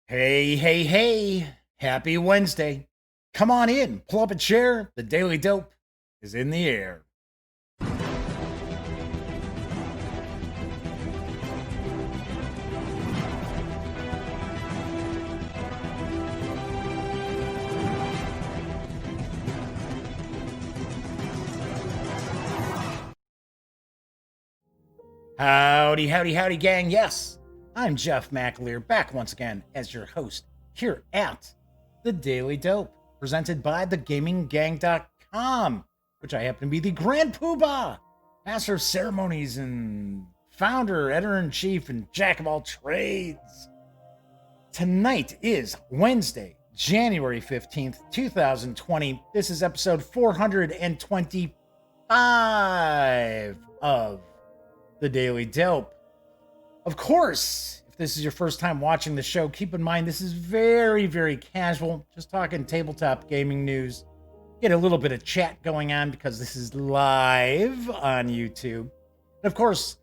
Hey, hey, hey. Happy Wednesday. Come on in, pull up a chair. The Daily Dope is in the air. Howdy, howdy, howdy, gang. Yes, I'm Jeff McAleer, back once again as your host here at The Daily Dope, presented by thegaminggang.com, which I happen to be the Grand Poobah, Master of Ceremonies and founder, editor-in-chief, and jack of all trades. Tonight is Wednesday, January 15th, 2020. This is episode 425 of The Daily Dope. Of course, if this is your first time watching the show, keep in mind this is very, very casual. Just talking tabletop gaming news. Get a little bit of chat going on because this is live on YouTube. And of course,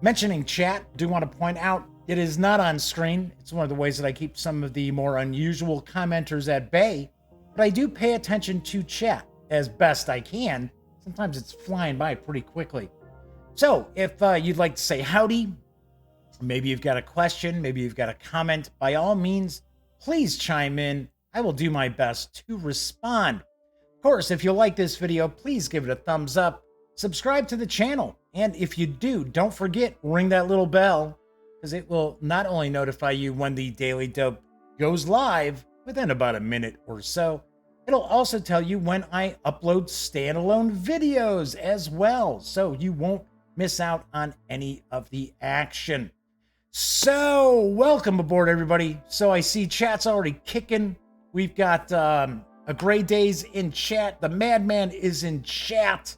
mentioning chat, do want to point out it is not on screen. It's one of the ways that I keep some of the more unusual commenters at bay. But I do pay attention to chat as best I can. Sometimes it's flying by pretty quickly. So if you'd like to say howdy, maybe you've got a question, maybe you've got a comment, by all means, please chime in. I will do my best to respond. Of course, if you like this video, please give it a thumbs up, subscribe to the channel, and if you do, don't forget, ring that little bell, because it will not only notify you when the Daily Dope goes live within about a minute or so, it'll also tell you when I upload standalone videos as well, so you won't miss out on any of the action. So, welcome aboard, everybody. So I see chat's already kicking. We've got a Gray Days in chat. The Madman is in chat.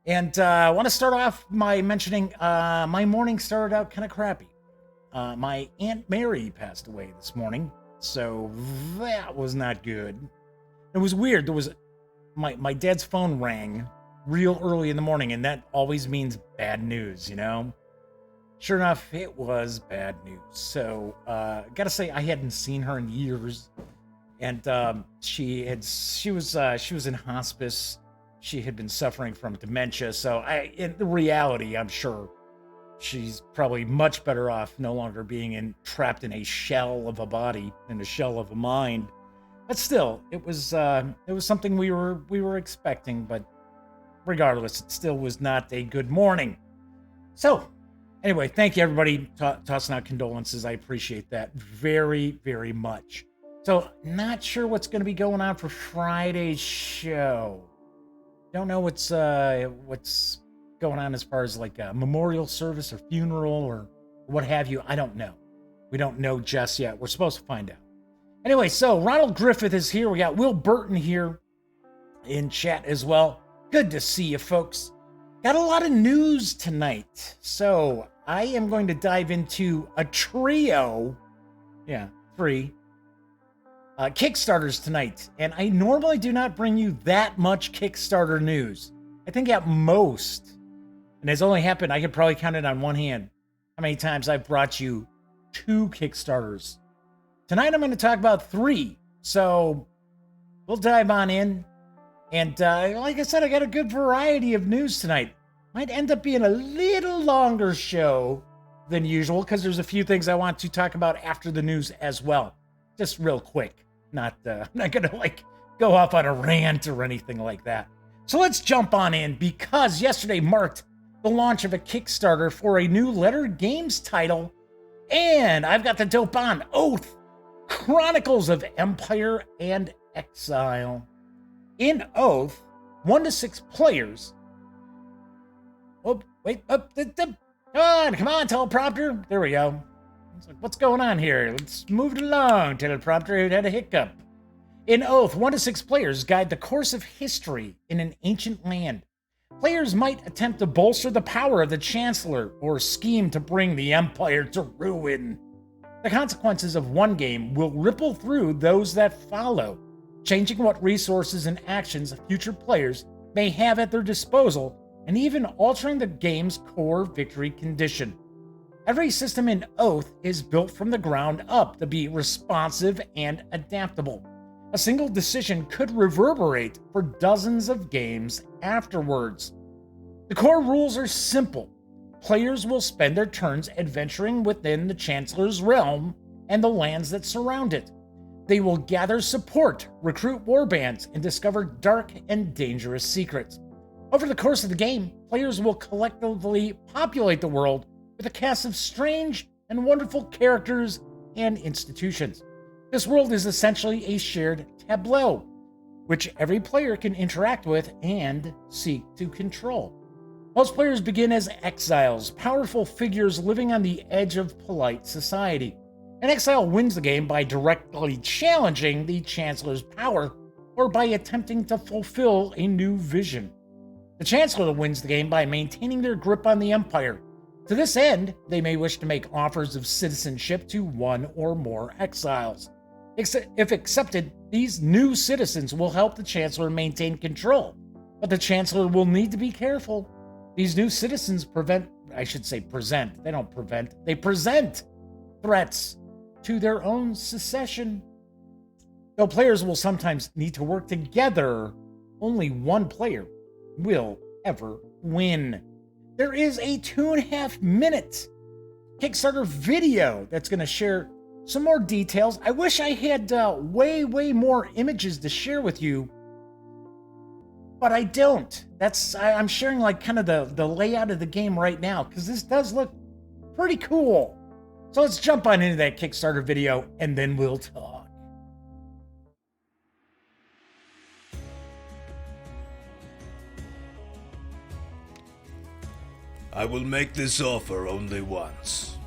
And I want to start off by mentioning my morning started out kind of crappy. My Aunt Mary passed away this morning, so that was not good. It was weird. There was my dad's phone rang real early in the morning, and that always means bad news, you know? Sure enough, it was bad news. So, gotta say, I hadn't seen her in years, and she was in hospice. She had been suffering from dementia, so in reality, I'm sure she's probably much better off no longer being trapped in a shell of a body, in a shell of a mind. But still, it was something we were expecting, but regardless, it still was not a good morning. So, anyway, thank you, everybody, tossing out condolences. I appreciate that very, very much. So, not sure what's going to be going on for Friday's show. Don't know what's going on as far as like a memorial service or funeral or what have you. I don't know. We don't know just yet. We're supposed to find out. Anyway, so Ronald Griffith is here. We got Will Burton here in chat as well. Good to see you, folks. Got a lot of news tonight. So I am going to dive into a trio. Yeah, 3. Kickstarters tonight. And I normally do not bring you that much Kickstarter news. I think at most, and it's only happened, I could probably count it on one hand, how many times I've brought you 2 Kickstarters. Tonight I'm going to talk about 3. So we'll dive on in. And like I said, I got a good variety of news tonight. Might end up being a little longer show than usual because there's a few things I want to talk about after the news as well. Just real quick. I'm not going to like go off on a rant or anything like that. So let's jump on in because yesterday marked the launch of a Kickstarter for a new Letter Games title. And I've got the dope on Oath, Chronicles of Empire and Exile. In Oath, 1 to 6 players. Oh, wait, come on, teleprompter. There we go. It's like, what's going on here? Let's move it along, teleprompter. It had a hiccup. In Oath, 1 to 6 players guide the course of history in an ancient land. Players might attempt to bolster the power of the Chancellor or scheme to bring the Empire to ruin. The consequences of one game will ripple through those that follow, changing what resources and actions future players may have at their disposal, and even altering the game's core victory condition. Every system in Oath is built from the ground up to be responsive and adaptable. A single decision could reverberate for dozens of games afterwards. The core rules are simple. Players will spend their turns adventuring within the Chancellor's realm and the lands that surround it. They will gather support, recruit warbands, and discover dark and dangerous secrets. Over the course of the game, players will collectively populate the world with a cast of strange and wonderful characters and institutions. This world is essentially a shared tableau, which every player can interact with and seek to control. Most players begin as exiles, powerful figures living on the edge of polite society. An exile wins the game by directly challenging the Chancellor's power or by attempting to fulfill a new vision. The Chancellor wins the game by maintaining their grip on the Empire. To this end, they may wish to make offers of citizenship to one or more exiles. If accepted, these new citizens will help the Chancellor maintain control, but the Chancellor will need to be careful. These new citizens present threats to their own secession. Though players will sometimes need to work together, only one player will ever win. There is a 2.5-minute Kickstarter video that's going to share some more details. I wish I had way more images to share with you, but I don't. I'm sharing like kind of the layout of the game right now because this does look pretty cool. So let's jump on into that Kickstarter video and then we'll talk. I will make this offer only once.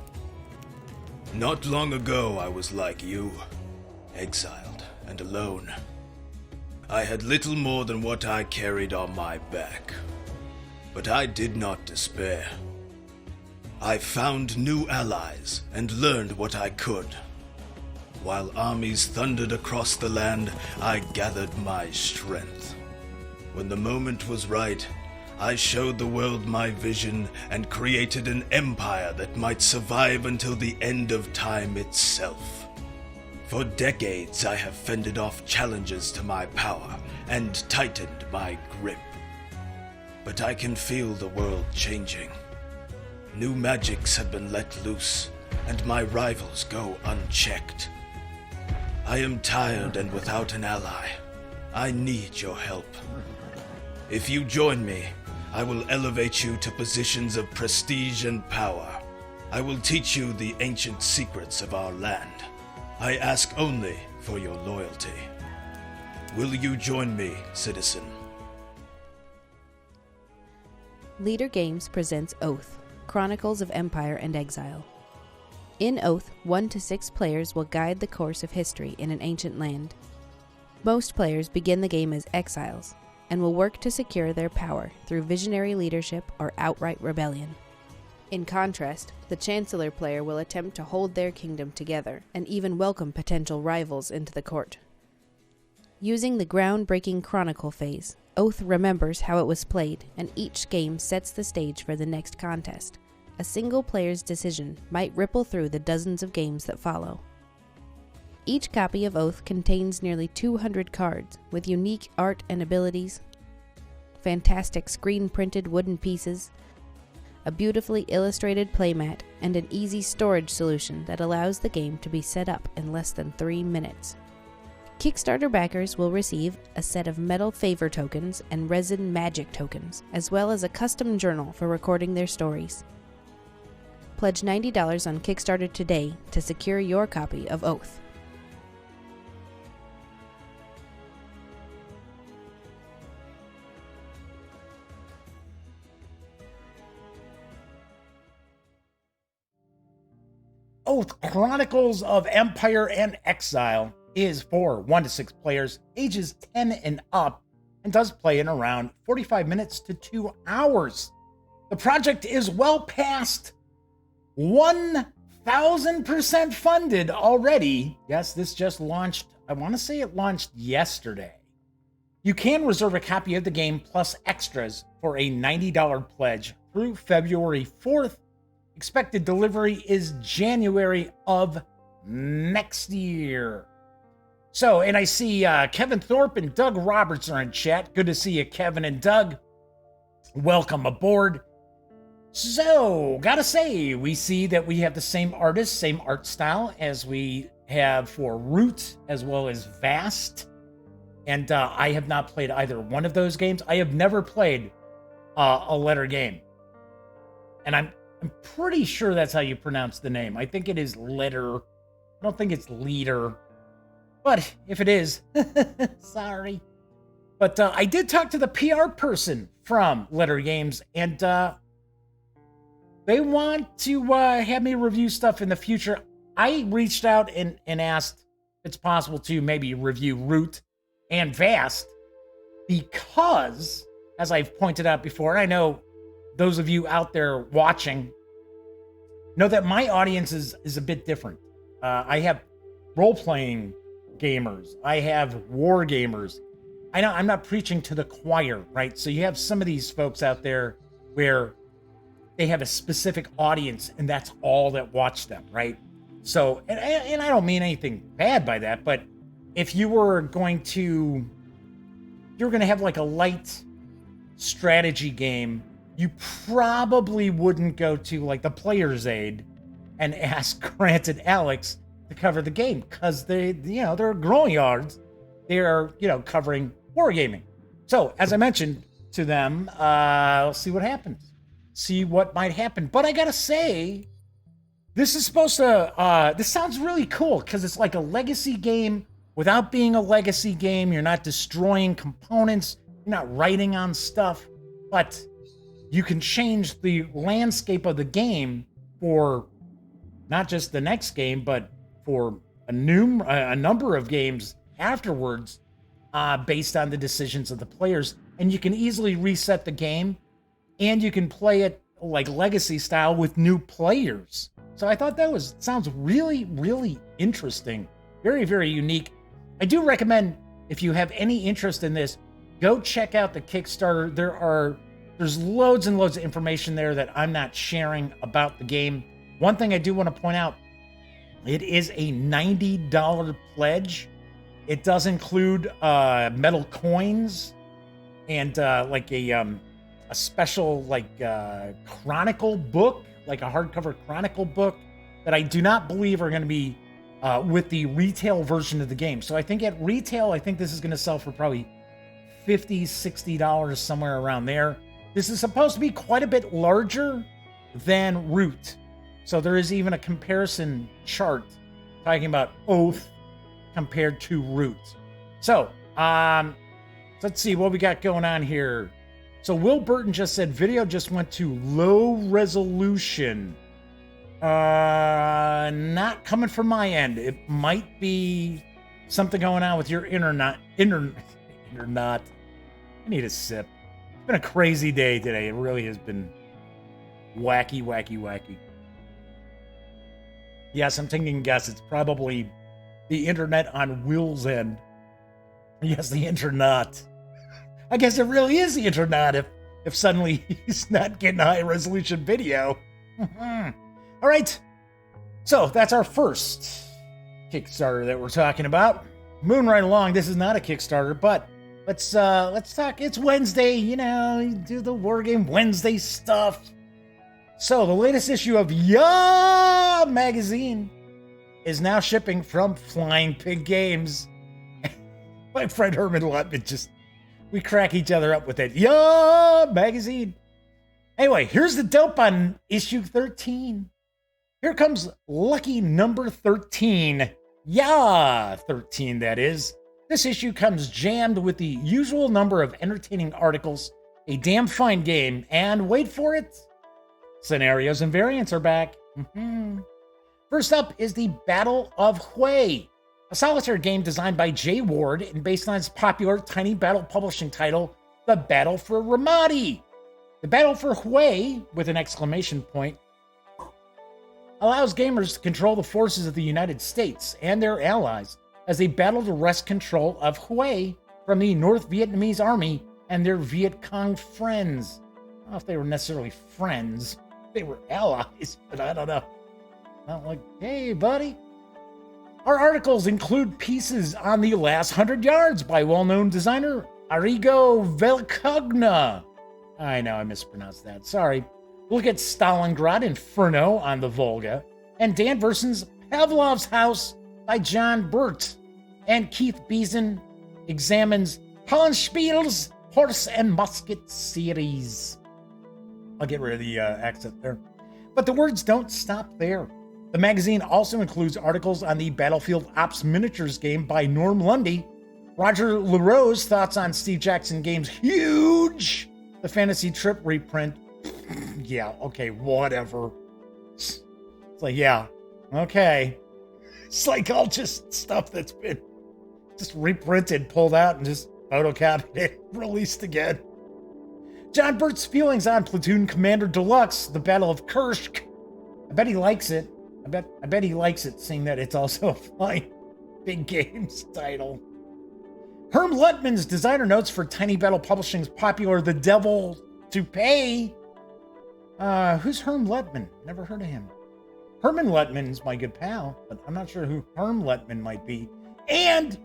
Not long ago I was like you, exiled and alone. I had little more than what I carried on my back. But I did not despair. I found new allies and learned what I could. While armies thundered across the land, I gathered my strength. When the moment was right, I showed the world my vision and created an empire that might survive until the end of time itself. For decades I have fended off challenges to my power and tightened my grip. But I can feel the world changing. New magics have been let loose, and my rivals go unchecked. I am tired and without an ally. I need your help. If you join me, I will elevate you to positions of prestige and power. I will teach you the ancient secrets of our land. I ask only for your loyalty. Will you join me, citizen? Leader Games presents Oath, Chronicles of Empire and Exile. In Oath, 1 to 6 players will guide the course of history in an ancient land. Most players begin the game as exiles, and will work to secure their power through visionary leadership or outright rebellion. In contrast, the Chancellor player will attempt to hold their kingdom together and even welcome potential rivals into the court. Using the groundbreaking Chronicle phase, Oath remembers how it was played, and each game sets the stage for the next contest. A single player's decision might ripple through the dozens of games that follow. Each copy of Oath contains nearly 200 cards with unique art and abilities, fantastic screen-printed wooden pieces, a beautifully illustrated playmat, and an easy storage solution that allows the game to be set up in less than 3 minutes. Kickstarter backers will receive a set of metal favor tokens and resin magic tokens, as well as a custom journal for recording their stories. Pledge $90 on Kickstarter today to secure your copy of Oath. Oath Chronicles of Empire and Exile is for 1 to 6 players, ages 10 and up, and does play in around 45 minutes to 2 hours. The project is well past 1,000% funded already. Yes, this just launched, I want to say it launched yesterday. You can reserve a copy of the game plus extras for a $90 pledge through February 4th, Expected delivery is January of next year. So, and I see Kevin Thorpe and Doug Roberts are in chat. Good to see you, Kevin and Doug. Welcome aboard. So, gotta say, we see that we have the same artist, same art style as we have for Root as well as Vast. And I have not played either one of those games. I have never played a letter game. And I'm pretty sure that's how you pronounce the name. I think it is letter. I don't think it's leader. But if it is, sorry. But I did talk to the PR person from Letter Games, and they want to have me review stuff in the future. I reached out and asked if it's possible to maybe review Root and Vast, because, as I've pointed out before, and I know those of you out there watching know that my audience is a bit different. I have role-playing gamers. I have war gamers. I know I'm not preaching to the choir, right? So you have some of these folks out there where they have a specific audience and that's all that watch them, right? So, and I don't mean anything bad by that, but if you were going to have like a light strategy game, you probably wouldn't go to like the Player's Aid and ask Grant and Alex to cover the game, because they're growing yards. They're, covering wargaming. So, as I mentioned to them, let's see what happens. See what might happen. But I gotta say, this is supposed to, this sounds really cool, because it's like a legacy game without being a legacy game. You're not destroying components. You're not writing on stuff. But you can change the landscape of the game for not just the next game, but for a number of games afterwards, based on the decisions of the players. And you can easily reset the game, and you can play it like legacy style with new players. So I thought that sounds really, really interesting. Very, very unique. I do recommend, if you have any interest in this, go check out the Kickstarter. There's loads and loads of information there that I'm not sharing about the game. One thing I do want to point out, it is a $90 pledge. It does include metal coins and like a special chronicle book, like a hardcover chronicle book that I do not believe are going to be with the retail version of the game. So I think at retail, I think this is going to sell for probably $50, $60, somewhere around there. This is supposed to be quite a bit larger than Root. So there is even a comparison chart talking about Oath compared to Root. So, let's see what we got going on here. So Will Burton just said video just went to low resolution. Not coming from my end. It might be something going on with your internet. I need a sip. It's been a crazy day today. It really has been wacky, wacky, wacky. Yes, I'm taking guess. It's probably the internet on Will's end. Yes, the internet. I guess it really is the internet if suddenly he's not getting high resolution video. All right. So that's our first Kickstarter that we're talking about. Moving right along. This is not a Kickstarter, but let's talk. It's Wednesday, you do the Wargame Wednesday stuff. So the latest issue of Yeah magazine is now shipping from Flying Pig Games. My friend Herman Lutman we crack each other up with it. Yeah magazine. Anyway, here's the dope on issue 13. Here comes lucky number 13. Yeah, 13 that is. This issue comes jammed with the usual number of entertaining articles, a damn fine game, and wait for it, scenarios and variants are back. First up is the Battle of Hui, a solitaire game designed by Jay Ward and based on his popular tiny battle publishing title, The Battle for Ramadi. The Battle for Hui, with an exclamation point, allows gamers to control the forces of the United States and their allies as they battle to wrest control of Hue from the North Vietnamese army and their Viet Cong friends. I don't know if they were necessarily friends. they were allies, but I don't know. Not like, hey, buddy. Our articles include pieces on the last 100 yards by well-known designer Arrigo Velcogna. I know I mispronounced that. Sorry. Look at Stalingrad Inferno on the Volga, and Dan Verson's Pavlov's House by John Burt. And Keith Beeson examines Hollenspiel's Horse and Musket series. I'll get rid of the accent there. But the words don't stop there. The magazine also includes articles on the Battlefield Ops Miniatures game by Norm Lundy, Roger LaRose's thoughts on Steve Jackson Games' Huge, the Fantasy Trip reprint. Yeah, okay, whatever. It's like, yeah, okay. It's like all just stuff that's been just reprinted, pulled out, and just photocopied it, released again. John Burt's feelings on Platoon Commander Deluxe, The Battle of Kursk. I bet he likes it. I bet he likes it, seeing that it's also a flying big games title. Herm Luttman's designer notes for Tiny Battle Publishing's popular The Devil to Pay. Who's Herm Luttman? Never heard of him. Herman Luttman's my good pal, but I'm not sure who Herm Luttman might be. And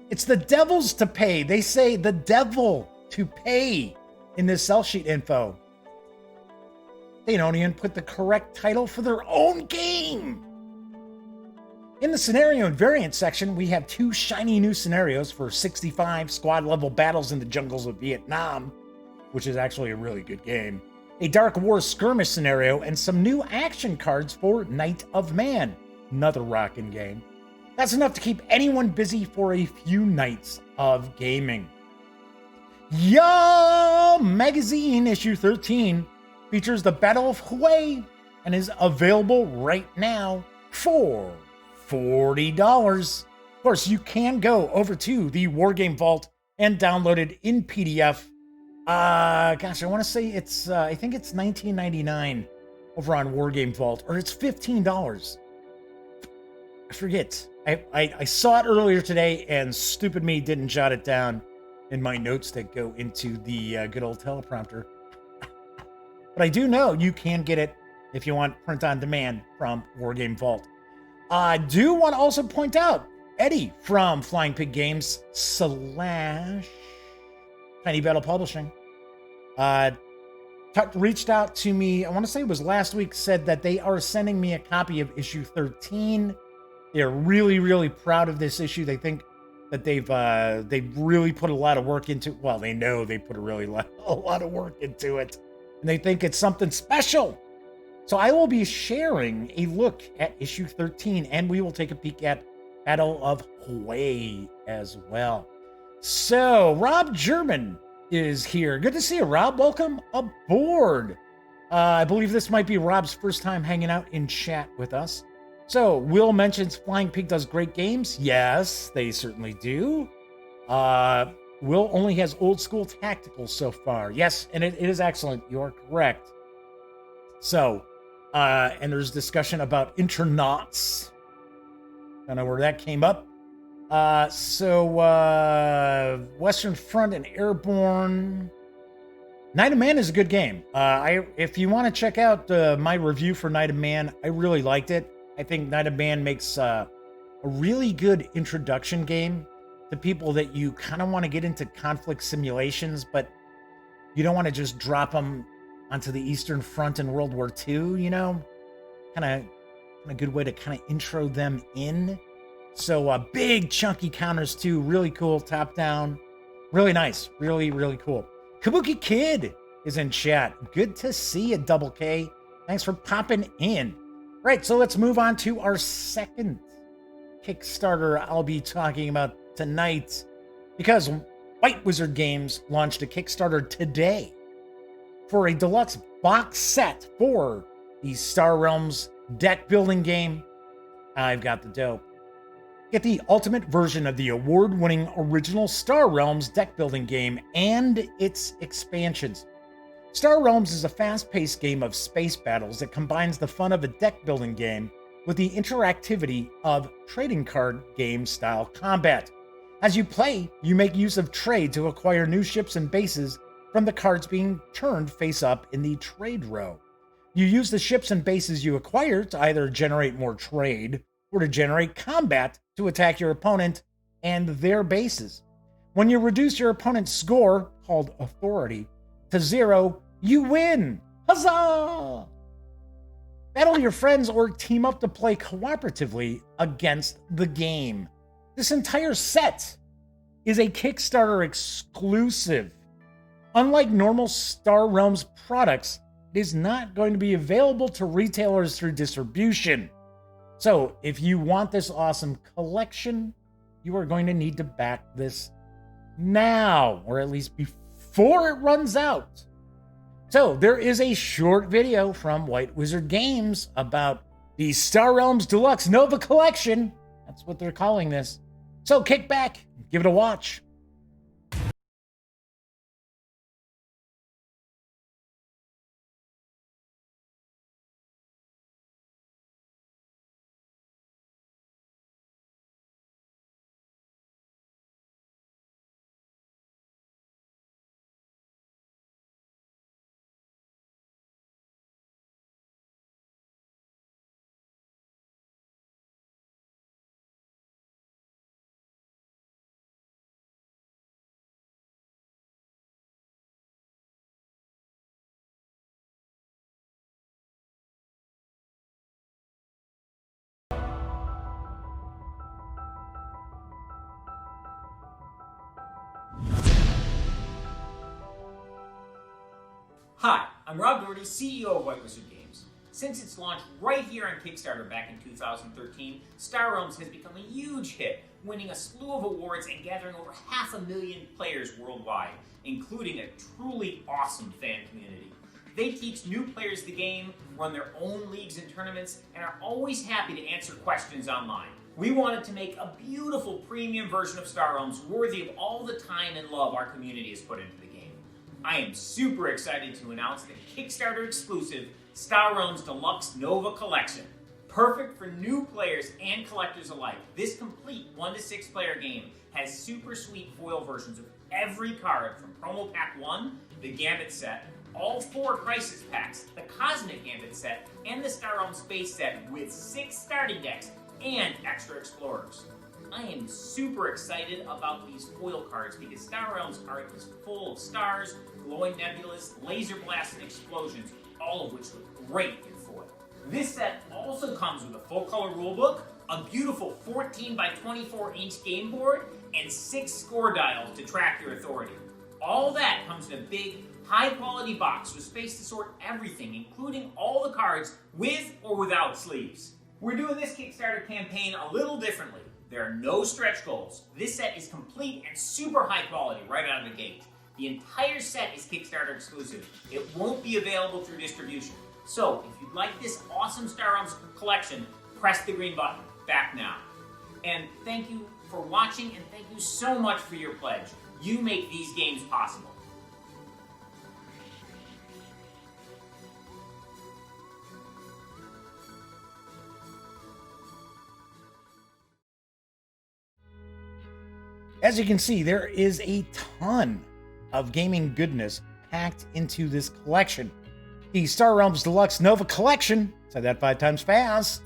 it's The Devil's to Pay. They say The Devil to Pay in this sell sheet info. They don't even put the correct title for their own game. In the scenario and variant section, we have 2 shiny new scenarios for 65 squad level battles in the jungles of Vietnam, which is actually a really good game. A Dark War skirmish scenario and some new action cards for Night of Man, another rockin' game. That's enough to keep anyone busy for a few nights of gaming. Yo! Magazine issue 13 features the Battle of Hue and is available right now for $40. Of course, you can go over to the Wargame Vault and download it in PDF. Gosh, I want to say it's, I think it's $19.99 over on Wargame Vault, or it's $15. I forget. I saw it earlier today, and stupid me didn't jot it down in my notes that go into the good old teleprompter. But I do know you can get it if you want print on demand from Wargame Vault. I do want to also point out Eddie from Flying Pig Games / Tiny Battle Publishing reached out to me. I want to say it was last week. Said that they are sending me a copy of issue 13. They're really, really proud of this issue. They think that they've really put a lot of work into. Well, they know they put a lot of work into it. And they think it's something special. So I will be sharing a look at issue 13, and we will take a peek at Battle of Hue as well. So Rob German is here. Good to see you, Rob. Welcome aboard. I believe this might be Rob's first time hanging out in chat with us. So Will mentions Flying Pig does great games. Yes, they certainly do. Will only has old school tactical so far. Yes, and it is excellent. You are correct. So, and there's discussion about Internauts. Don't know where that came up. Western Front and Airborne. Night of Man is a good game. If you want to check out my review for Night of Man, I really liked it. I think Night of Man makes a really good introduction game to people that you kind of want to get into conflict simulations, but you don't want to just drop them onto the Eastern Front in World War II, you know? Kind of a good way to kind of intro them in. So big chunky counters too, really cool, top down, really nice, really, really cool. Kabuki Kid is in chat. Good to see you, Double K. Thanks for popping in. Right, so let's move on to our second Kickstarter I'll be talking about tonight, because White Wizard Games launched a Kickstarter today for a deluxe box set for the Star Realms deck building game. I've got the dope. Get the ultimate version of the award-winning original Star Realms deck building game and its expansions. Star Realms is a fast-paced game of space battles that combines the fun of a deck building game with the interactivity of trading card game style combat. As you play, you make use of trade to acquire new ships and bases from the cards being turned face up in the trade row. You use the ships and bases you acquire to either generate more trade or to generate combat to attack your opponent and their bases. When you reduce your opponent's score, called authority, to 0, you win. Huzzah! Battle your friends or team up to play cooperatively against the game. This entire set is a Kickstarter exclusive. Unlike normal Star Realms products, it is not going to be available to retailers through distribution. So if you want this awesome collection, you are going to need to back this now, or at least before it runs out. So there is a short video from White Wizard Games about the Star Realms Deluxe Nova Collection. That's what they're calling this. So kick back, give it a watch. Hi, I'm Rob Doherty, CEO of White Wizard Games. Since its launch right here on Kickstarter back in 2013, Star Realms has become a huge hit, winning a slew of awards and gathering over 500,000 players worldwide, including a truly awesome fan community. They teach new players the game, run their own leagues and tournaments, and are always happy to answer questions online. We wanted to make a beautiful premium version of Star Realms worthy of all the time and love our community has put into the game. I am super excited to announce the Kickstarter exclusive Star Realms Deluxe Nova Collection. Perfect for new players and collectors alike, this complete 1 to 6 player game has super sweet foil versions of every card from Promo Pack 1, the Gambit set, all 4 Crisis packs, the Cosmic Gambit set, and the Star Realms Space set with 6 starting decks and extra explorers. I am super excited about these foil cards because Star Realms art is full of stars, glowing nebulas, laser blasts, and explosions, all of which look great in foil. This set also comes with a full-color rulebook, a beautiful 14 by 24 inch game board, and 6 score dials to track your authority. All that comes in a big, high-quality box with space to sort everything, including all the cards with or without sleeves. We're doing this Kickstarter campaign a little differently. There are no stretch goals. This set is complete and super high quality right out of the gate. The entire set is Kickstarter exclusive. It won't be available through distribution. So, if you'd like this awesome Star Realms collection, press the green button. Back now. And thank you for watching, and thank you so much for your pledge. You make these games possible. As you can see, there is a ton of gaming goodness packed into this collection. The Star Realms Deluxe Nova Collection, said that 5 times fast,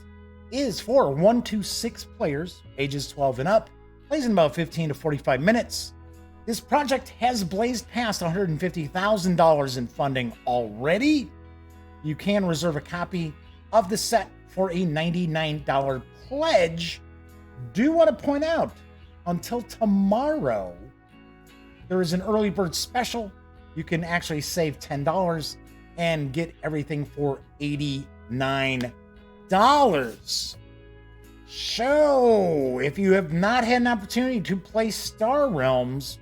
is for 1 to 6 players, ages 12 and up, plays in about 15 to 45 minutes. This project has blazed past $150,000 in funding already. You can reserve a copy of the set for a $99 pledge. Do want to point out, until tomorrow, there is an early bird special. You can actually save $10 and get everything for $89. So, if you have not had an opportunity to play Star Realms,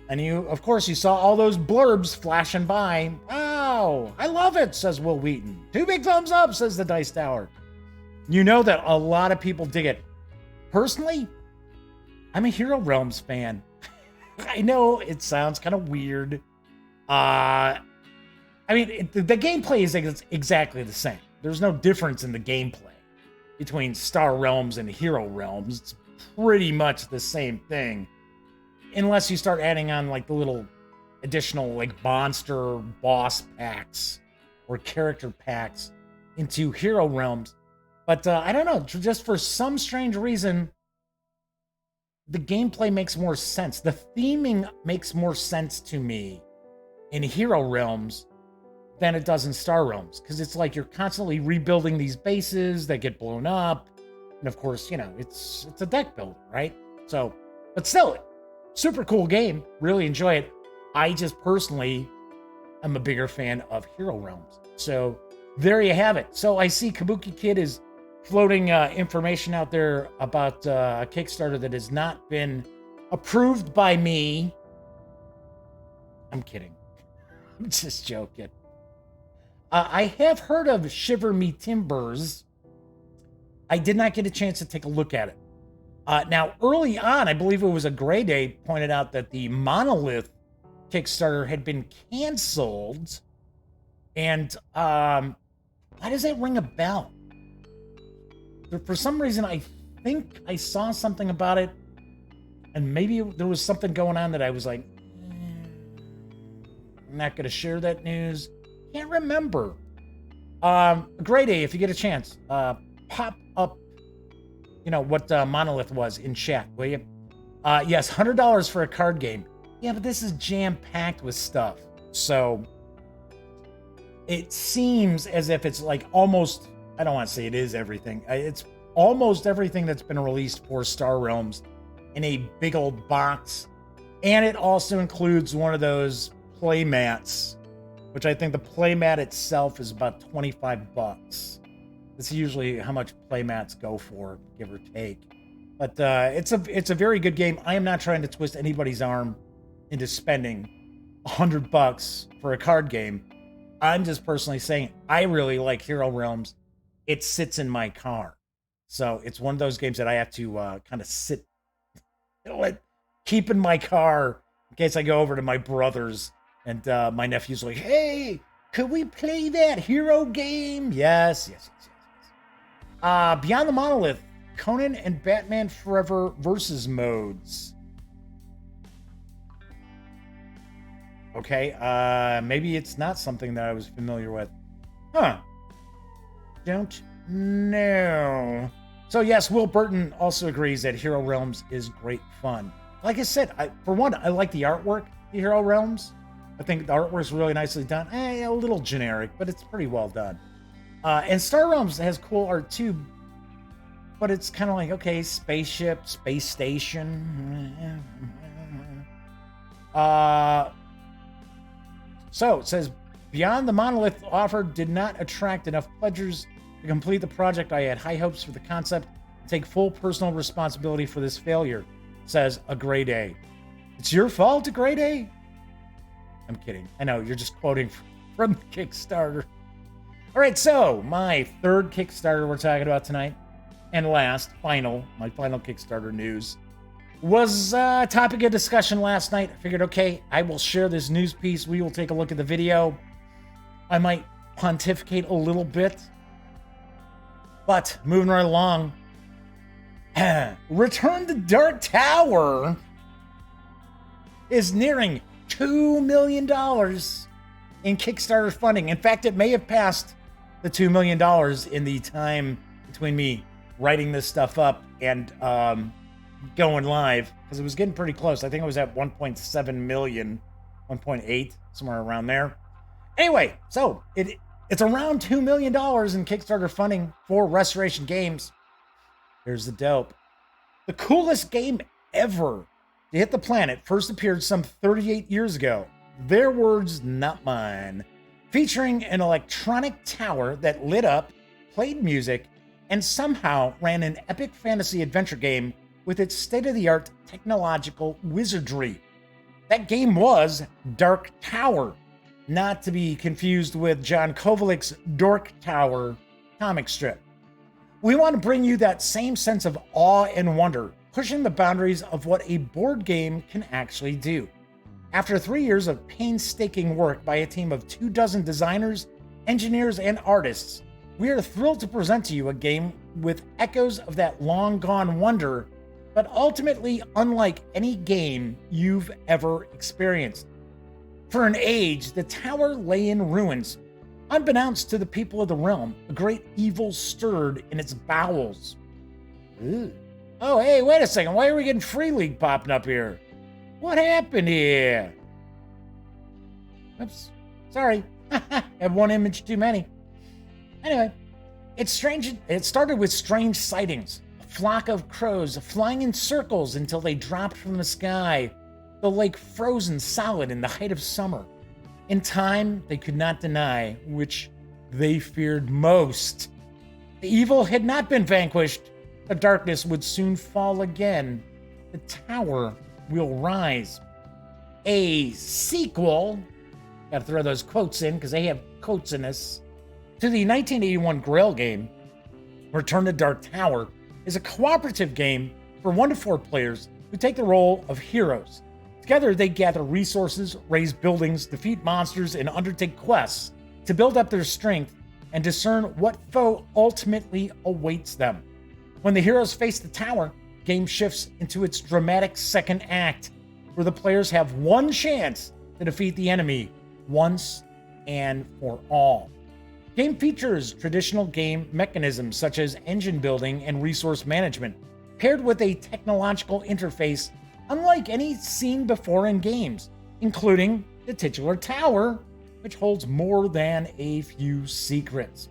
and of course, you saw all those blurbs flashing by. Wow, I love it, says Will Wheaton. 2 big thumbs up, says the Dice Tower. You know that a lot of people dig it. Personally, I'm a Hero Realms fan. I know it sounds kind of weird. The gameplay is exactly the same. There's no difference in the gameplay between Star Realms and Hero Realms. It's pretty much the same thing. Unless you start adding on like the little additional like monster boss packs or character packs into Hero Realms. But I don't know, just for some strange reason, the gameplay makes more sense. The theming makes more sense to me in Hero Realms than it does in Star Realms, because it's like you're constantly rebuilding these bases that get blown up. And of course, you know, it's a deck builder, right? So, but still, super cool game. Really enjoy it. I just personally am a bigger fan of Hero Realms. So there you have it. So I see Kabuki Kid is floating information out there about a Kickstarter that has not been approved by me. I'm kidding. I'm just joking. I have heard of Shiver Me Timbers. I did not get a chance to take a look at it. Now, early on, I believe it was a Gray Day pointed out that the Monolith Kickstarter had been canceled. And why does that ring a bell? For some reason, I think I saw something about it. And maybe there was something going on that I was like, I'm not going to share that news. Can't remember. Gray Day, if you get a chance, pop up, you know, what Monolith was in chat, will you? Yes, $100 for a card game. Yeah, but this is jam-packed with stuff. So it seems as if it's like almost, I don't want to say it is everything. It's almost everything that's been released for Star Realms in a big old box. And it also includes one of those play mats, which I think the playmat itself is about $25. That's usually how much playmats go for, give or take. But it's a very good game. I am not trying to twist anybody's arm into spending $100 for a card game. I'm just personally saying I really like Hero Realms. It sits in my car, so it's one of those games that I have to kind of sit, keep in my car in case I go over to my brother's. And my nephew's like, hey, could we play that hero game? Yes. Beyond the Monolith, Conan and Batman Forever versus modes. Okay, maybe it's not something that I was familiar with. Huh. Don't know. So yes, Will Burton also agrees that Hero Realms is great fun. Like I said, for one, I like the artwork of Hero Realms. I think the artwork's really nicely done. A little generic, but it's pretty well done. And Star Realms has cool art too, but it's kind of like, okay, spaceship, space station. So it says, Beyond the Monolith offer did not attract enough pledgers to complete the project. I had high hopes for the concept and take full personal responsibility for this failure, says a Gray Day. It's your fault, a Gray Day? I'm kidding. I know, you're just quoting from the Kickstarter. All right, so my third Kickstarter we're talking about tonight, and my final Kickstarter news, was a topic of discussion last night. I figured, okay, I will share this news piece. We will take a look at the video. I might pontificate a little bit. But moving right along, Return to Dark Tower is nearing $2 million in Kickstarter funding. In fact, it may have passed the $2 million in the time between me writing this stuff up and going live, because it was getting pretty close. I think it was at 1.7 million, 1.8, somewhere around there. Anyway, so it's around $2 million in Kickstarter funding for Restoration Games. Here's the dope. The coolest game ever to hit the planet first appeared some 38 years ago. Their words, not mine. Featuring an electronic tower that lit up, played music, and somehow ran an epic fantasy adventure game with its state-of-the-art technological wizardry. That game was Dark Tower, not to be confused with John Kovalik's Dork Tower comic strip. We want to bring you that same sense of awe and wonder, pushing the boundaries of what a board game can actually do. After 3 years of painstaking work by a team of 24 designers, engineers, and artists, we are thrilled to present to you a game with echoes of that long-gone wonder, but ultimately unlike any game you've ever experienced. For an age, the tower lay in ruins, Unbeknownst to the people of the realm, a great evil stirred in its bowels. Ooh. Oh, hey, wait a second. Why are we getting Free League popping up here? What happened here? Oops. Sorry. Have one image too many. Anyway, it's strange. It started with strange sightings. A flock of crows flying in circles until they dropped from the sky. The lake frozen solid in the height of summer. In time, they could not deny which they feared most. The evil had not been vanquished. The darkness would soon fall again. The tower will rise. A sequel, gotta throw those quotes in because they have quotes in this, to the 1981 Grail game, Return to Dark Tower, is a cooperative game for 1 to 4 players who take the role of heroes. Together, they gather resources, raise buildings, defeat monsters, and undertake quests to build up their strength and discern what foe ultimately awaits them. When the heroes face the tower, the game shifts into its dramatic second act, where the players have one chance to defeat the enemy once and for all. The game features traditional game mechanisms such as engine building and resource management, paired with a technological interface unlike any seen before in games, including the titular tower, which holds more than a few secrets.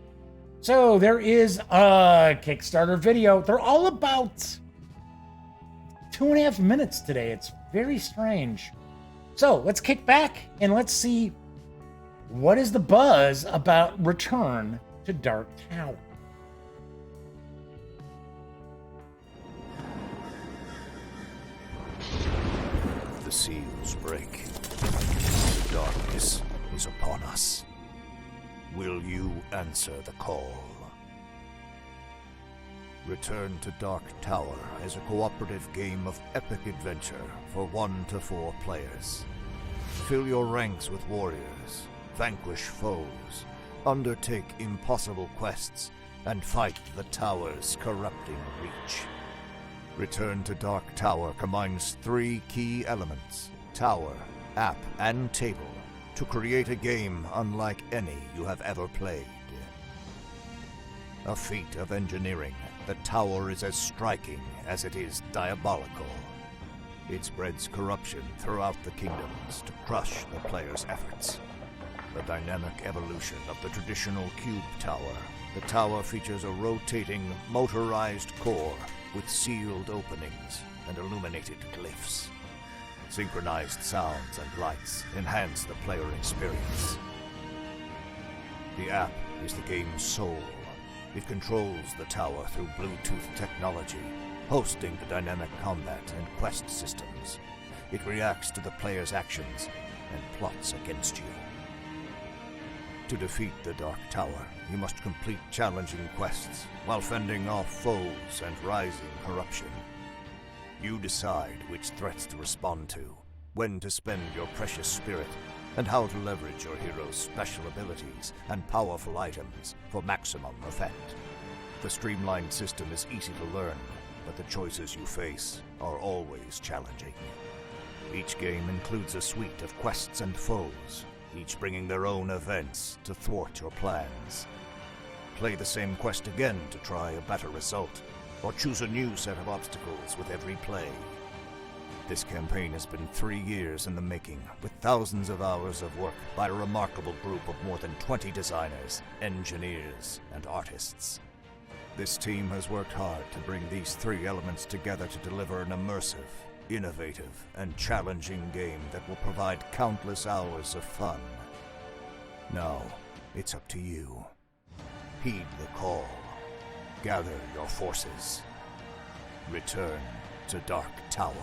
So there is a Kickstarter video. They're all about 2.5 minutes today. It's very strange. So let's kick back and let's see what is the buzz about Return to Dark Tower. The seals break. The darkness is upon us. Will you answer the call? Return to Dark Tower is a cooperative game of epic adventure for 1 to 4 players. Fill your ranks with warriors, vanquish foes, undertake impossible quests, and fight the tower's corrupting reach. Return to Dark Tower combines 3 key elements, tower, app, and table, to create a game unlike any you have ever played. A feat of engineering, the tower is as striking as it is diabolical. It spreads corruption throughout the kingdoms to crush the player's efforts. The dynamic evolution of the traditional cube tower, the tower features a rotating, motorized core with sealed openings and illuminated glyphs. Synchronized sounds and lights enhance the player experience. The app is the game's soul. It controls the tower through Bluetooth technology, hosting the dynamic combat and quest systems. It reacts to the player's actions and plots against you. To defeat the Dark Tower, you must complete challenging quests while fending off foes and rising corruption. You decide which threats to respond to, when to spend your precious spirit, and how to leverage your hero's special abilities and powerful items for maximum effect. The streamlined system is easy to learn, but the choices you face are always challenging. Each game includes a suite of quests and foes, each bringing their own events to thwart your plans. Play the same quest again to try a better result, or choose a new set of obstacles with every play. This campaign has been 3 years in the making, with thousands of hours of work by a remarkable group of more than 20 designers, engineers, and artists. This team has worked hard to bring these 3 elements together to deliver an immersive, innovative, and challenging game that will provide countless hours of fun. Now, it's up to you. Heed the call. Gather your forces. Return to Dark Tower.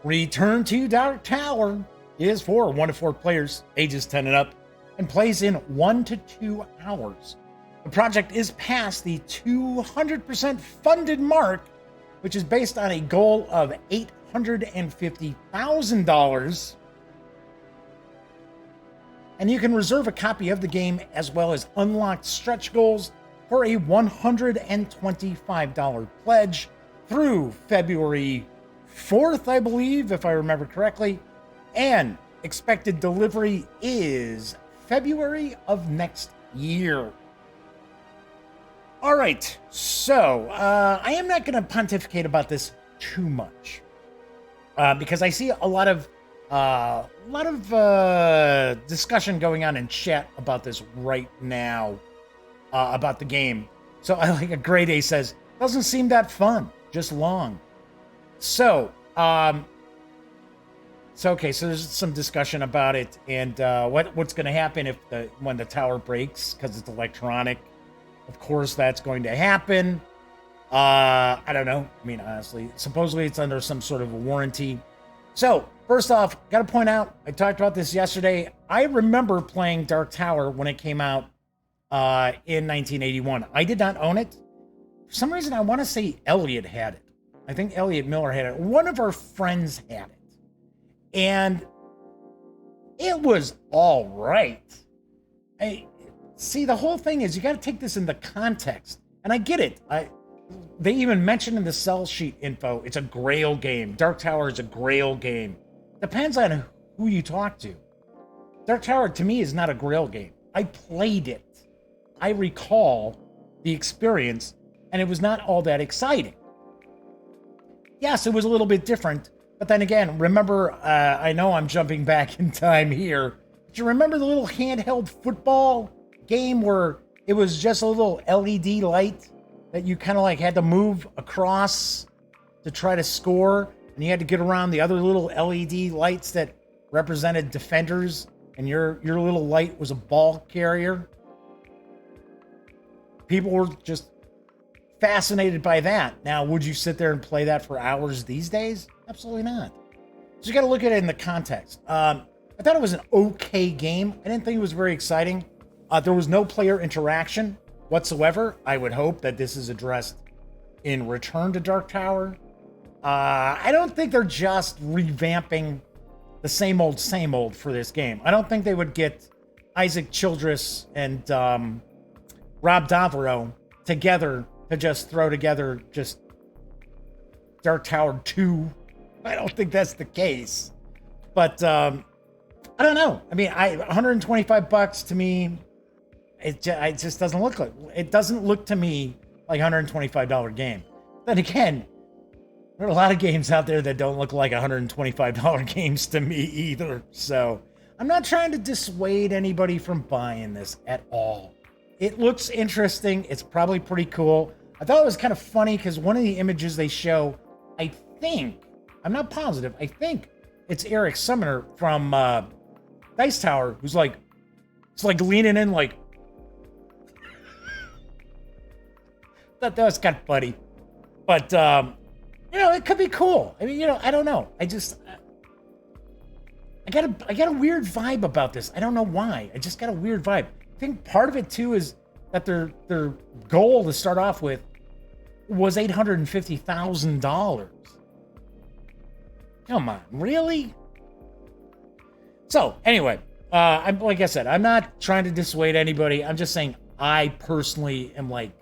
Return to Dark Tower is for 1 to 4 players, ages 10 and up, and plays in 1 to 2 hours. The project is past the 200% funded mark, which is based on a goal of $850,000. And you can reserve a copy of the game as well as unlocked stretch goals for a $125 pledge through February 4th, I believe, if I remember correctly. And expected delivery is February of next year. All right, so I am not going to pontificate about this too much because I see a lot of discussion going on in chat about this right now about the game. So I like a Grade A says, doesn't seem that fun, just long. So okay, so there's some discussion about it and what's going to happen when the tower breaks because it's electronic. Of course, that's going to happen. I don't know. I mean, honestly, supposedly it's under some sort of a warranty. So, first off, got to point out, I talked about this yesterday. I remember playing Dark Tower when it came out in 1981. I did not own it. For some reason, I want to say Elliot had it. I think Elliot Miller had it. One of our friends had it. And it was all right. See, the whole thing is you got to take this into context. And I get it. They even mentioned in the sell sheet info, it's a Grail game. Dark Tower is a Grail game. Depends on who you talk to. Dark Tower, to me, is not a Grail game. I played it. I recall the experience, and it was not all that exciting. Yes, it was a little bit different. But then again, remember, I know I'm jumping back in time here. But you remember the little handheld football game where it was just a little LED light that you kind of like had to move across to try to score, and you had to get around the other little LED lights that represented defenders, and your little light was a ball carrier. People were just fascinated by that. Now, would you sit there and play that for hours these days? Absolutely not. So you got to look at it in the context. I thought it was an okay game. I didn't think it was very exciting. There was no player interaction whatsoever. I would hope that this is addressed in Return to Dark Tower. I don't think they're just revamping the same old for this game. I don't think they would get Isaac Childress and Rob Davaro together to just throw together just Dark Tower 2. I don't think that's the case. But I don't know. I mean, $125 to me, it just doesn't look like it. Doesn't look to me like $125 game. Then again, there are a lot of games out there that don't look like $125 games to me either. So I'm not trying to dissuade anybody from buying this at all. It looks interesting. It's probably pretty cool. I thought it was kind of funny because one of the images they show, I think, I'm not positive, I think it's Eric Sumner from Dice Tower, who's like, it's like leaning in like, that was kind of funny. But, it could be cool. I mean, I don't know. I got a weird vibe about this. I don't know why. I just got a weird vibe. I think part of it too is that their goal to start off with was $850,000. Come on, really? So anyway, like I said, I'm not trying to dissuade anybody. I'm just saying I personally am like,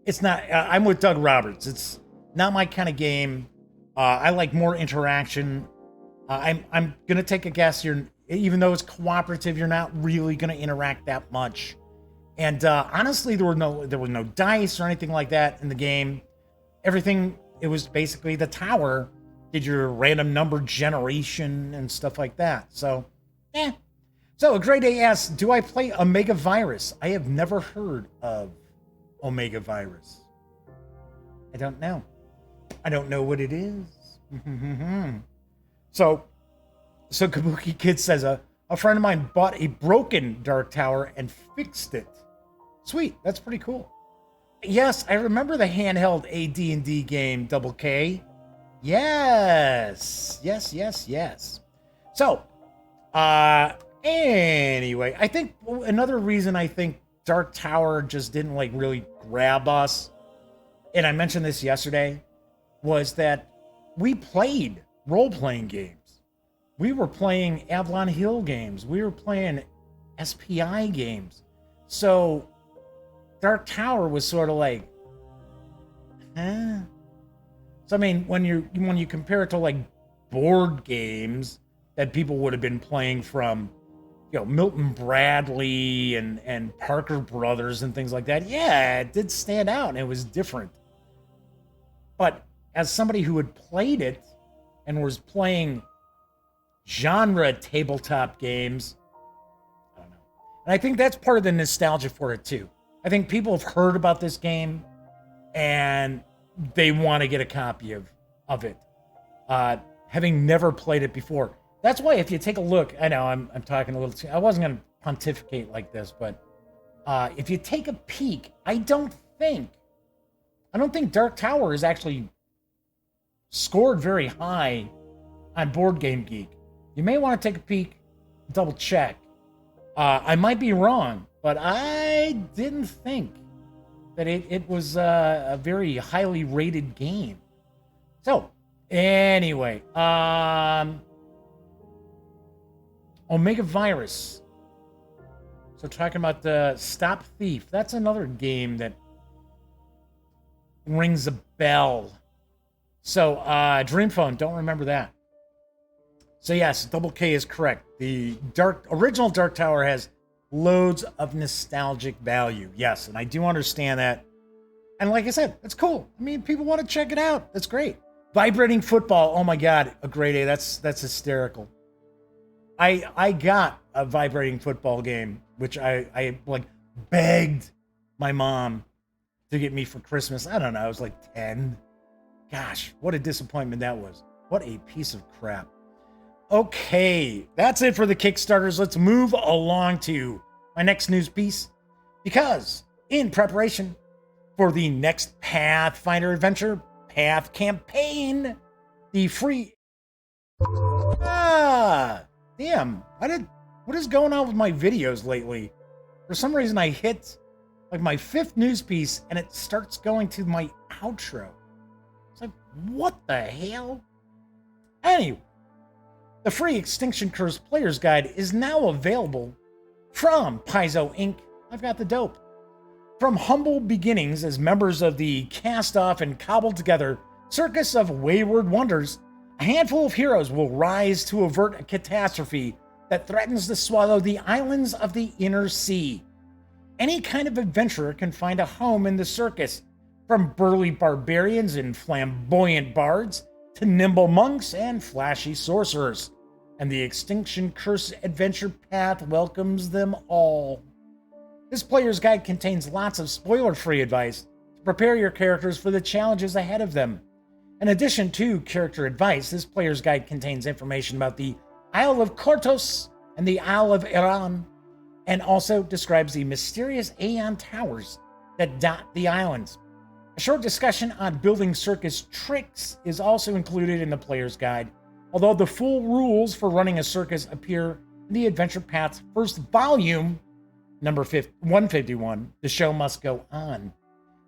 it's not. I'm with Doug Roberts. It's not my kind of game. I like more interaction. I'm gonna take a guess. Even though it's cooperative, you're not really gonna interact that much. And honestly, there were no dice or anything like that in the game. Everything, it was basically the tower did your random number generation and stuff like that. So, So a Grade A asks, do I play Omega Virus? I have never heard of Omega Virus. I don't know. I don't know what it is. So Kabuki Kid says, a friend of mine bought a broken Dark Tower and fixed it. Sweet, that's pretty cool. Yes, I remember the handheld AD&D game, Double K. Yes. So, anyway, I think another reason I think Dark Tower just didn't really grab us, and I mentioned this yesterday, was that we played role-playing games. We were playing Avalon Hill games. We were playing SPI games. So Dark Tower was sort of like, eh. So I mean, when you compare it to like board games that people would have been playing from, Milton Bradley and Parker Brothers and things like that, yeah, it did stand out and it was different. But as somebody who had played it and was playing genre tabletop games, I don't know. And I think that's part of the nostalgia for it too. I think people have heard about this game and they want to get a copy of it, having never played it before. That's why if you take a look, I know I'm talking a little too, I wasn't going to pontificate like this, but if you take a peek, I don't think Dark Tower is actually scored very high on Board Game Geek. You may want to take a peek, double check. I might be wrong, but I didn't think that it was a very highly rated game. So, anyway, Omega Virus. So talking about the Stop Thief. That's another game that rings a bell. So, Dream Phone, don't remember that. So yes, Double K is correct. The original Dark Tower has loads of nostalgic value. Yes, and I do understand that. And like I said, it's cool. I mean, people want to check it out. That's great. Vibrating Football. Oh my God, a great A. That's hysterical. I got a Vibrating Football game, which I like begged my mom to get me for Christmas. I don't know. I was like 10. Gosh, what a disappointment that was. What a piece of crap. Okay, that's it for the Kickstarters. Let's move along to my next news piece. Because in preparation for the next Pathfinder adventure, Path Campaign, the free... Damn, what is going on with my videos lately? For some reason I hit like my 5th news piece and it starts going to my outro. It's like, what the hell? Anyway, the free Extinction Curse Player's Guide is now available from Paizo Inc. I've got the dope. From humble beginnings as members of the cast-off and cobbled-together Circus of Wayward Wonders, a handful of heroes will rise to avert a catastrophe that threatens to swallow the islands of the Inner Sea. Any kind of adventurer can find a home in the circus, from burly barbarians and flamboyant bards to nimble monks and flashy sorcerers. And the Extinction Curse Adventure Path welcomes them all. This player's guide contains lots of spoiler-free advice to prepare your characters for the challenges ahead of them. In addition to character advice, this player's guide contains information about the Isle of Kortos and the Isle of Iran, and also describes the mysterious Aeon Towers that dot the islands. A short discussion on building circus tricks is also included in the player's guide, although the full rules for running a circus appear in the Adventure Path's first volume, number 151, The Show Must Go On.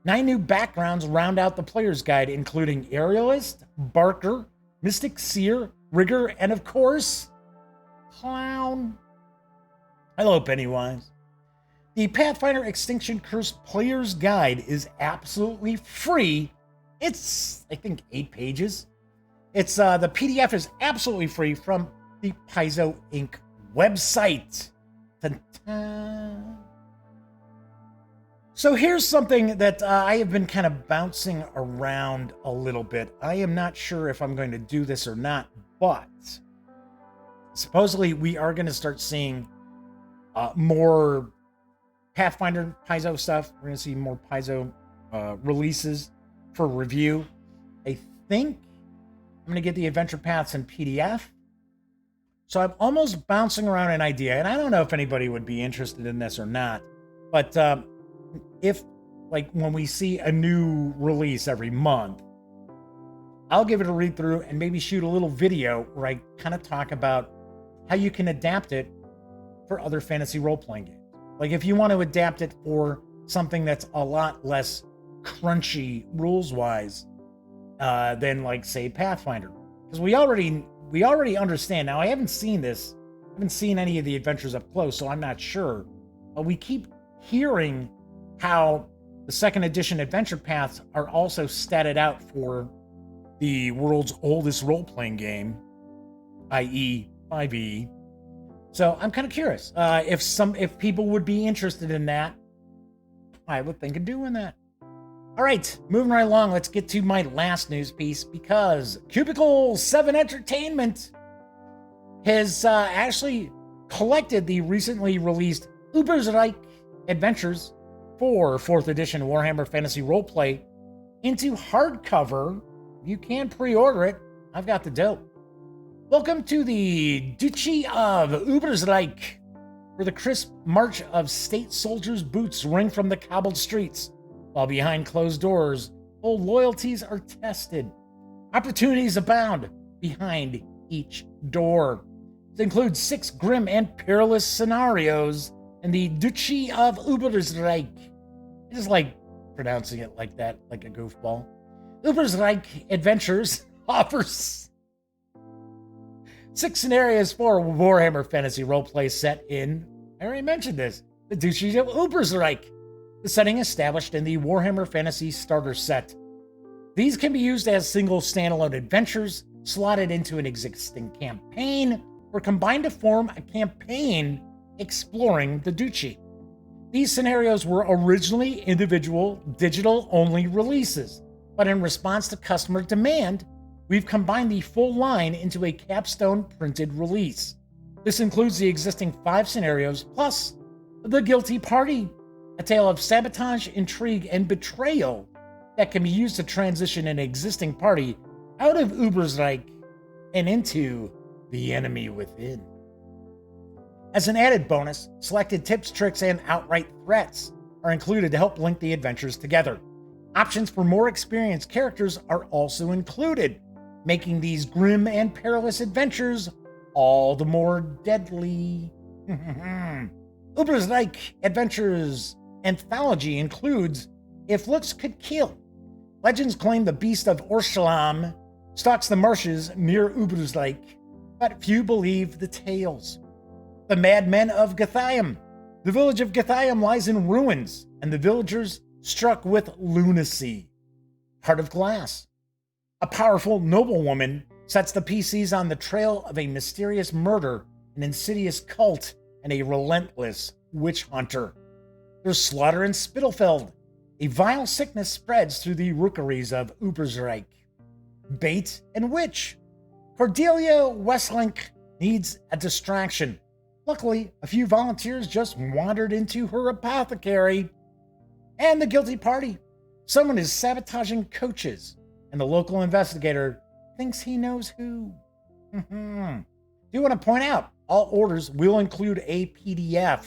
9 new backgrounds round out the player's guide, including Aerialist, Barker, Mystic Seer, Rigger, and of course, Clown. Hello, Pennywise. The Pathfinder Extinction Curse Player's Guide is absolutely free. It's, I think, 8 pages. It's the PDF is absolutely free from the Paizo Inc. website. Ta-ta. So here's something that I have been kind of bouncing around a little bit. I am not sure if I'm going to do this or not, but supposedly we are going to start seeing more Pathfinder Paizo stuff. We're going to see more Paizo releases for review. I think I'm going to get the Adventure Paths in PDF. So I'm almost bouncing around an idea, and I don't know if anybody would be interested in this or not, but if, like, when we see a new release every month, I'll give it a read through and maybe shoot a little video where I kind of talk about how you can adapt it for other fantasy role-playing games. Like, if you want to adapt it for something that's a lot less crunchy rules-wise than, like, say, Pathfinder. Because we already understand. Now, I haven't seen this. I haven't seen any of the adventures up close, so I'm not sure. But we keep hearing how The second edition adventure paths are also statted out for the world's oldest role-playing game, i.e. 5e. So I'm kind of curious if people would be interested in that. I would think of doing that. All right, moving right along, let's get to my last news piece, because Cubicle 7 Entertainment has actually collected the recently released Ubersreich Adventures for 4th edition Warhammer Fantasy Roleplay into hardcover. You can pre-order it. I've got the dope. Welcome to the Duchy of Ubersreich, where the crisp march of state soldiers' boots ring from the cobbled streets, while behind closed doors, old loyalties are tested. Opportunities abound behind each door. It includes 6 grim and perilous scenarios in the Duchy of Ubersreich. I just like pronouncing it like that, like a goofball. Ubersreich Adventures offers 6 scenarios for Warhammer Fantasy Roleplay set in, I already mentioned this, the Duchy of Ubersreich, the setting established in the Warhammer Fantasy Starter Set. These can be used as single standalone adventures, slotted into an existing campaign, or combined to form a campaign exploring the Duchy. These scenarios were originally individual, digital-only releases, but in response to customer demand, we've combined the full line into a capstone printed release. This includes the existing 5 scenarios, plus The Guilty Party, a tale of sabotage, intrigue, and betrayal that can be used to transition an existing party out of Ubersreich and into the enemy within. As an added bonus, selected tips, tricks, and outright threats are included to help link the adventures together. Options for more experienced characters are also included, making these grim and perilous adventures all the more deadly. Ubersreich Adventures Anthology includes If Looks Could Kill. Legends claim the beast of Orshalam stalks the marshes near Ubersreich, but few believe the tales. The Madmen of Gathiam. The village of Gathiam lies in ruins, and the villagers struck with lunacy. Heart of Glass. A powerful noblewoman sets the PCs on the trail of a mysterious murder, an insidious cult, and a relentless witch hunter. There's slaughter in Spittlefeld. A vile sickness spreads through the rookeries of Ubersreich. Bait and Witch. Cordelia Westlink needs a distraction. Luckily, a few volunteers just wandered into her apothecary. And The Guilty Party. Someone is sabotaging coaches, and the local investigator thinks he knows who. Do want to point out, all orders will include a PDF.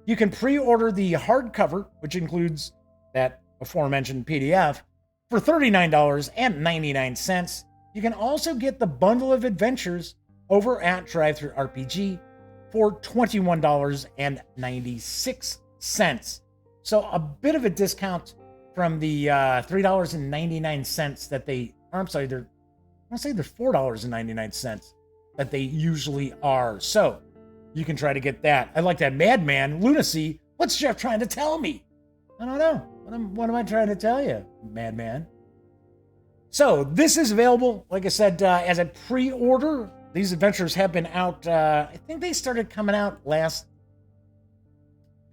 You can pre-order the hardcover, which includes that aforementioned PDF, for $39.99. You can also get the bundle of adventures over at DriveThruRPG for $21.96. So a bit of a discount from the $3.99 that they, or I'm sorry, they're $4.99 that they usually are. So you can try to get that. I like that. Madman, lunacy. What's Jeff trying to tell me? I don't know. What am I trying to tell you, Madman? So this is available, like I said, as a pre-order. These adventures have been out, I think they started coming out right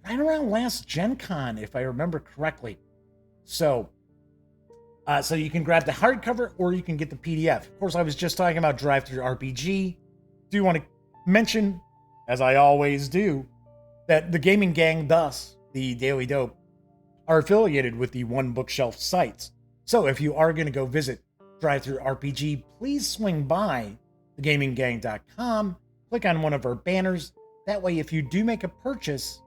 around last Gen Con, if I remember correctly. So you can grab the hardcover or you can get the PDF. Of course, I was just talking about DriveThruRPG. Do want to mention, as I always do, that the Gaming Gang, thus the Daily Dope, are affiliated with the One Bookshelf sites. So if you are going to go visit DriveThruRPG, please swing by thegaminggang.com, click on one of our banners. That way, if you do make a purchase,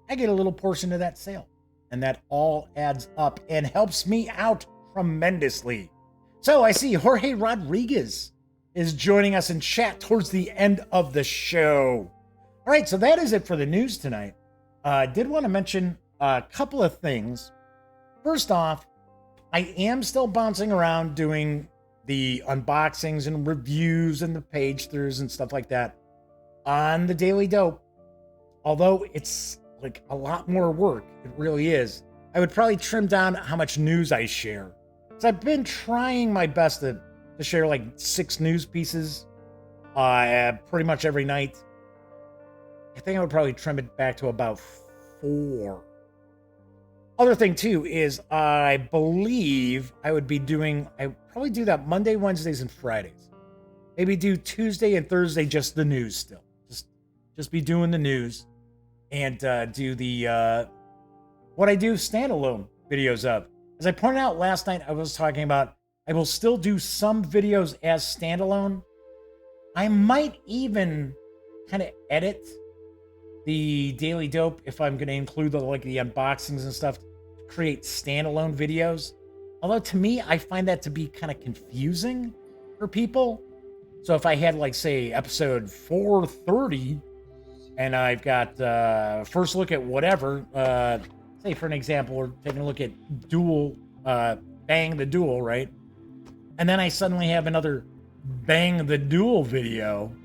I get a little portion of that sale. And that all adds up and helps me out tremendously. So I see Jorge Rodriguez is joining us in chat towards the end of the show. All right, so that is it for the news tonight. I did want to mention a couple of things. First off, I am still bouncing around doing the unboxings and reviews and the page throughs and stuff like that on the Daily Dope. Although it's like a lot more work, it really is. I would probably trim down how much news I share. So I've been trying my best to share like 6 news pieces pretty much every night. I think I would probably trim it back to about 4. Other thing too is I believe I probably do that Monday, Wednesdays, and Fridays. Maybe do Tuesday and Thursday just the news still. Just be doing the news and do the what I do standalone videos of. As I pointed out last night, I was talking about I will still do some videos as standalone. I might even kind of edit the Daily Dope if I'm going to include the unboxings and stuff to create standalone videos. Although to me, I find that to be kind of confusing for people. So if I had say episode 430 and I've got first look at whatever, say for an example, we're taking a look at Bang the Duel, right? And then I suddenly have another Bang the Duel video.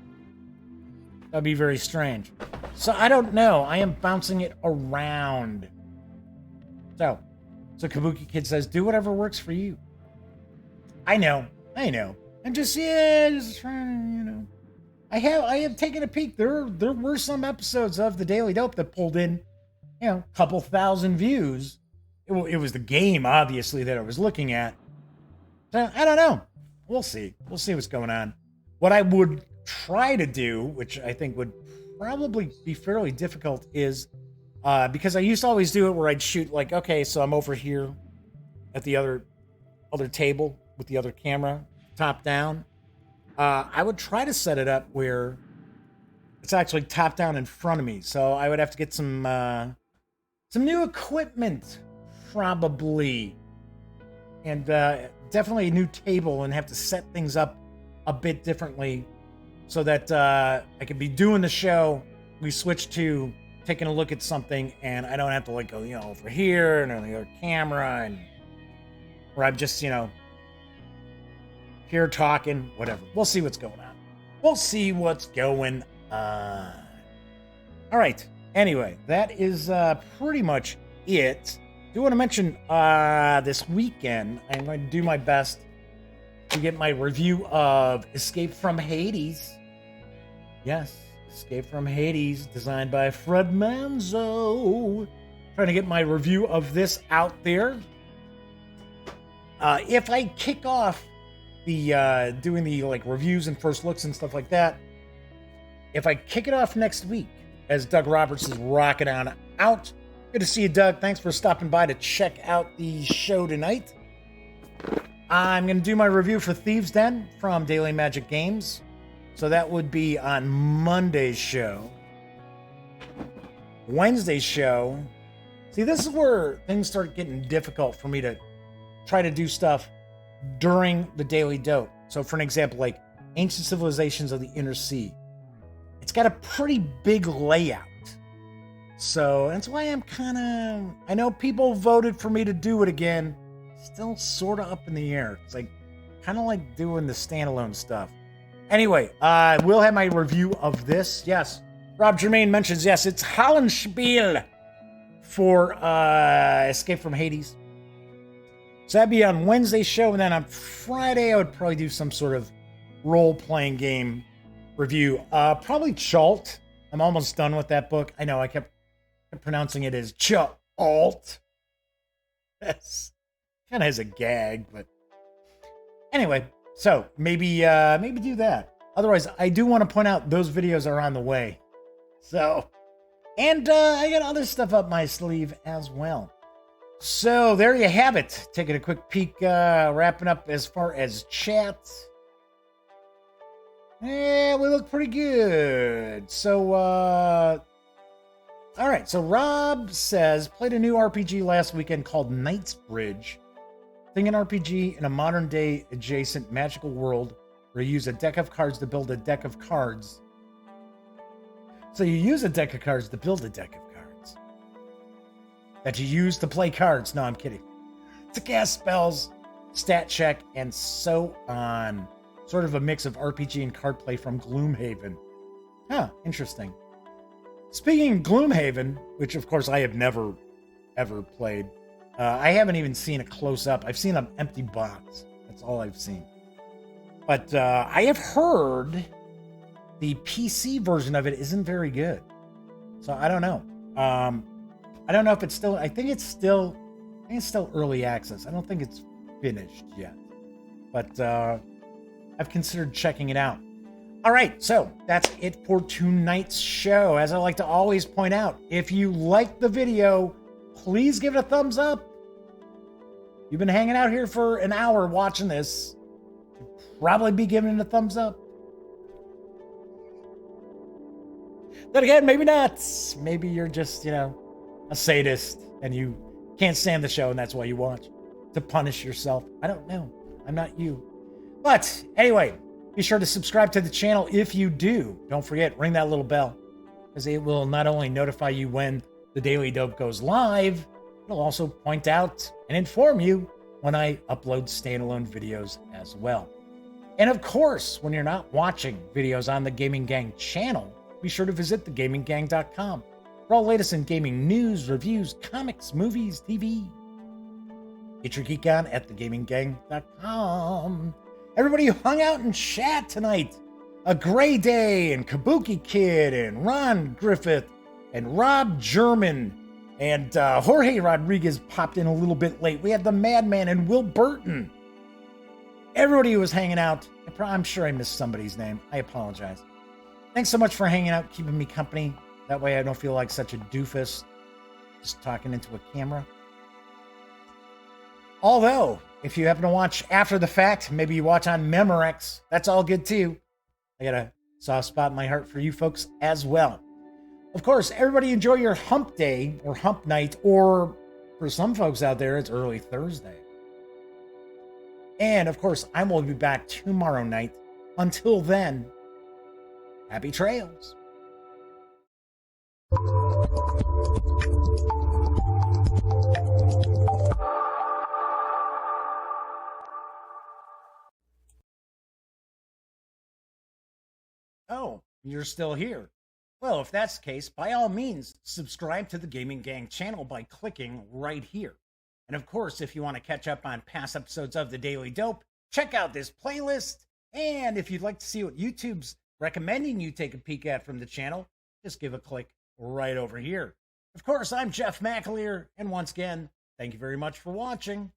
That'd be very strange. So I don't know. I am bouncing it around. So Kabuki Kid says, do whatever works for you. I know. I'm just trying, I have taken a peek. There were some episodes of the Daily Dope that pulled in, a couple thousand views. It was the game, obviously, that I was looking at. So I don't know. We'll see. We'll see what's going on. What I would try to do, which I think would probably be fairly difficult, is because I used to always do it where I'd shoot okay, so I'm over here at the other table with the other camera, top down. I would try to set it up where it's actually top down in front of me. So I would have to get some new equipment, probably, and definitely a new table, and have to set things up a bit differently so that I could be doing the show. We switch to taking a look at something, and I don't have to go, over here and on the other camera, and where I'm just, here talking, whatever. We'll see what's going on. All right. Anyway, that is pretty much it. I do want to mention this weekend, I'm going to do my best to get my review of Escape from Hades. Yes, Escape from Hades, designed by Fred Manzo. Trying to get my review of this out there. If I kick off the doing the reviews and first looks and stuff like that, if I kick it off next week, as Doug Roberts is rocking on out. Good to see you, Doug. Thanks for stopping by to check out the show tonight. I'm going to do my review for Thieves' Den from Daily Magic Games. So that would be on Monday's show. Wednesday's show. See, this is where things start getting difficult for me to try to do stuff during the Daily Dope. So for an example, Ancient Civilizations of the Inner Sea. It's got a pretty big layout. So that's why I'm I know people voted for me to do it again. Still sort of up in the air. It's kind of like doing the standalone stuff. Anyway, I will have my review of this. Yes, Rob Germain mentions, yes, it's Hallenspiel for Escape from Hades. So that'd be on Wednesday's show, and then on Friday I would probably do some sort of role-playing game review. Probably Chalt. I'm almost done with that book. I know I kept pronouncing it as Chalt. That's kind of as a gag, but anyway. So maybe do that. Otherwise, I do want to point out those videos are on the way. So, and I got other stuff up my sleeve as well. So there you have it. Taking a quick peek, wrapping up as far as chat. Yeah, we look pretty good. So, all right. So Rob says, played a new RPG last weekend called Knightsbridge. Think an RPG in a modern day adjacent magical world where you use a deck of cards to build a deck of cards. So you use a deck of cards to build a deck of cards that you use to play cards. No, I'm kidding. To cast spells, stat check, and so on. Sort of a mix of RPG and card play from Gloomhaven. Huh, interesting. Speaking of Gloomhaven, which of course I have never, ever played, I haven't even seen a close-up. I've seen an empty box. That's all I've seen. But I have heard the PC version of it isn't very good. So I don't know. I don't know if it's still... I think it's still early access. I don't think it's finished yet. But I've considered checking it out. All right, so that's it for tonight's show. As I like to always point out, if you like the video, please give it a thumbs up. You've been hanging out here for an hour watching this. You'd probably be giving it a thumbs up. Then again, maybe not. Maybe you're just, a sadist and you can't stand the show and that's why you watch. To punish yourself. I don't know. I'm not you. But anyway, be sure to subscribe to the channel if you do. Don't forget, ring that little bell, because it will not only notify you when the Daily Dope goes live, it'll also point out and inform you when I upload standalone videos as well. And of course, when you're not watching videos on the Gaming Gang channel, be sure to visit thegaminggang.com for all latest in gaming news, reviews, comics, movies, TV. Get your geek on at thegaminggang.com. Everybody who hung out in chat tonight, a Gray Day and Kabuki Kid and Ron Griffith and Rob German and Jorge Rodriguez popped in a little bit late. We had the Madman and Will Burton. Everybody who was hanging out, I'm sure I missed somebody's name. I apologize. Thanks so much for hanging out, keeping me company. That way I don't feel like such a doofus just talking into a camera. Although, if you happen to watch after the fact, maybe you watch on Memorex, that's all good too. I got a soft spot in my heart for you folks as well. Of course, everybody enjoy your hump day or hump night, or for some folks out there, it's early Thursday. And of course, I will be back tomorrow night. Until then, happy trails. Oh, you're still here. Well, if that's the case, by all means, subscribe to the Gaming Gang channel by clicking right here. And of course, if you want to catch up on past episodes of The Daily Dope, check out this playlist. And if you'd like to see what YouTube's recommending you take a peek at from the channel, just give a click right over here. Of course, I'm Jeff McAleer, and once again, thank you very much for watching.